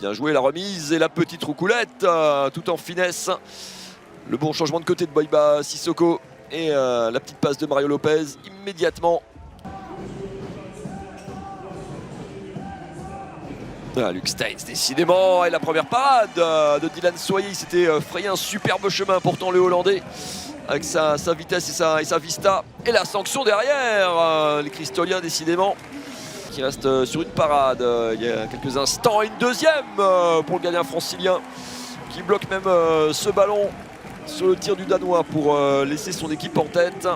Bien joué la remise et la petite roucoulette, tout en finesse. Le bon changement de côté de Boiba Sissoko et la petite passe de Mario Lopez immédiatement. Luc Steins décidément, et la première parade de Dylan Soyer. Il s'était frayé un superbe chemin pourtant le Hollandais avec sa vitesse et sa vista. Et la sanction derrière, les Cristoliens décidément qui restent sur une parade il y a quelques instants. Et une deuxième pour le gardien francilien qui bloque même ce ballon sur le tir du Danois pour laisser son équipe en tête.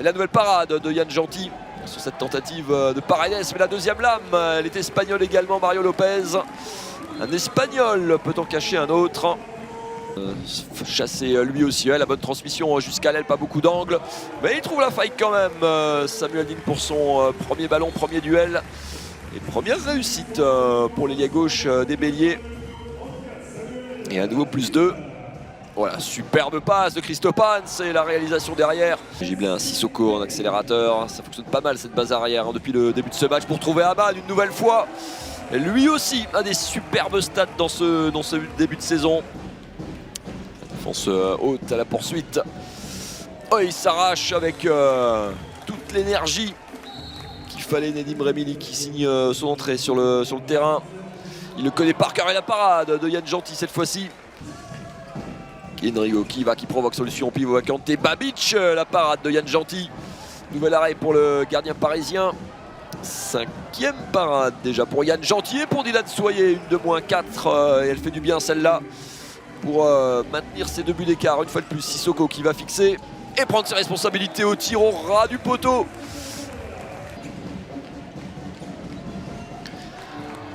Et la nouvelle parade de Yann Genty sur cette tentative de Paredes, mais la deuxième lame, elle est espagnole également, Mario Lopez. Un espagnol peut en cacher un autre. Chasser lui aussi, la bonne transmission jusqu'à l'aile, pas beaucoup d'angle. Mais il trouve la faille quand même, Samuel Dean pour son premier ballon, premier duel. Et première réussite pour l'ailier gauche des Béliers. Et à nouveau +2. Voilà, superbe passe de Christopans et la réalisation derrière. Gibelin, Sissoko en accélérateur. Ça fonctionne pas mal cette base arrière depuis le début de ce match pour trouver Aman une nouvelle fois. Et lui aussi a des superbes stats dans ce début de saison. La défense haute à la poursuite. Oh, il s'arrache avec toute l'énergie qu'il fallait. Nedim Remili qui signe son entrée sur le terrain. Il le connaît par cœur et la parade de Yann Genty cette fois-ci. Enrico qui provoque solution pivot à Kanté. Babic, la parade de Yann Genty. Nouvel arrêt pour le gardien parisien. 5e parade déjà pour Yann Genty et pour Dylan Soyer. Une de -4 et elle fait du bien celle-là pour maintenir ses 2 buts d'écart. Une fois de plus, Sissoko qui va fixer et prendre ses responsabilités au tir au ras du poteau.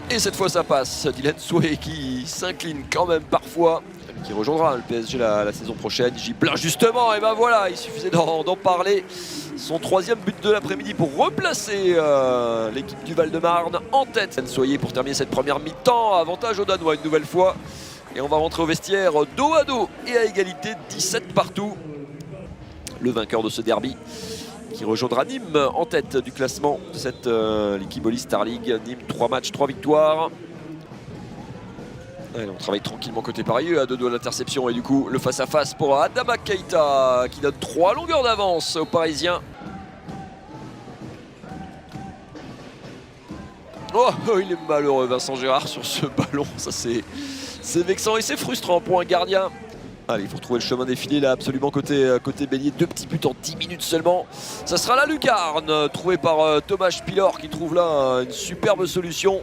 Et cette fois ça passe. Dylan Soyer qui s'incline quand même parfois. Qui rejoindra le PSG la saison prochaine. Gibelin justement, et ben voilà, il suffisait d'en parler. Son 3e but de l'après-midi pour replacer l'équipe du Val-de-Marne en tête. Soyer pour terminer cette première mi-temps, avantage aux Danois une nouvelle fois. Et on va rentrer au vestiaire dos à dos et à égalité, 17 partout. Le vainqueur de ce derby qui rejoindra Nîmes en tête du classement de cette Liquibolis Star League. Nîmes, 3 matchs, 3 victoires. Allez, on travaille tranquillement côté parieux à 2 doigts de l'interception et du coup le face-à-face pour Adama Keita qui donne 3 longueurs d'avance aux Parisiens. Oh, il est malheureux Vincent Gérard sur ce ballon, ça c'est vexant et c'est frustrant pour un gardien. Allez, il faut retrouver le chemin défilé là absolument côté Bélier. 2 petits buts en 10 minutes seulement. Ça sera la lucarne trouvée par Thomas Spilor qui trouve là une superbe solution.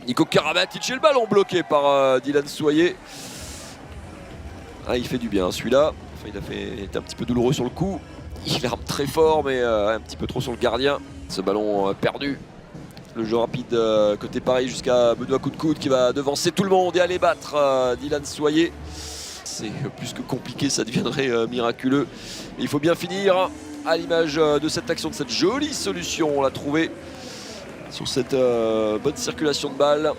Nico Karabatic et le ballon bloqué par Dylan Soyer. Il fait du bien celui-là. Enfin, il était un petit peu douloureux sur le coup. Il arme très fort mais un petit peu trop sur le gardien. Ce ballon perdu. Le jeu rapide côté Paris jusqu'à Benoît Coude qui va devancer tout le monde et aller battre Dylan Soyer. C'est plus que compliqué, ça deviendrait miraculeux. Et il faut bien finir à l'image de cette action, de cette jolie solution. On l'a trouvé sur cette bonne circulation de balle.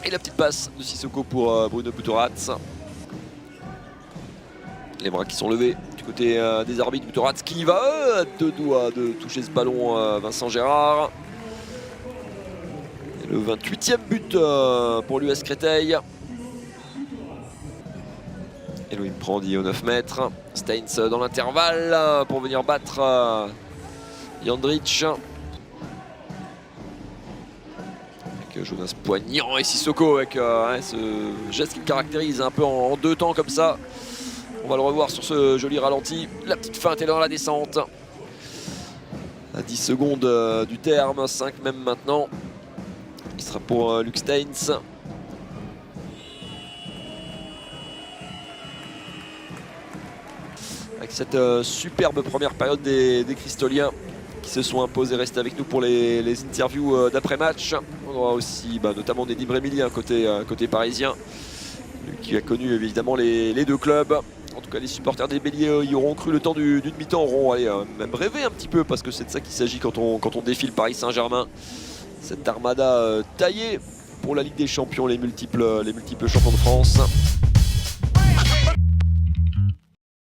Et la petite passe de Sissoko pour Bruno Butoratz. Les bras qui sont levés du côté des arbitres. Butoratz qui va à 2 doigts de toucher ce ballon, Vincent Gérard. Et le 28e but pour l'US Créteil. Elohim Prandi au 9 mètres. Steins dans l'intervalle pour venir battre Jandrich. Jonas Poignant et Sissoko avec ce geste qui le caractérise un peu en 2 temps comme ça. On va le revoir sur ce joli ralenti. La petite feinte est dans la descente. À 10 secondes du terme, 5 même maintenant. Il sera pour Luc Steins. Avec cette superbe première période des Cristoliens qui se sont imposés. Restez avec nous pour les interviews d'après-match. On aura aussi notamment Nedim Remili côté parisien, lui qui a connu évidemment les 2 clubs. En tout cas, les supporters des Béliers y auront cru le temps d'une mi-temps, auront même rêvé un petit peu parce que c'est de ça qu'il s'agit quand on défile Paris Saint-Germain. Cette armada taillée pour la Ligue des Champions, les multiples champions de France.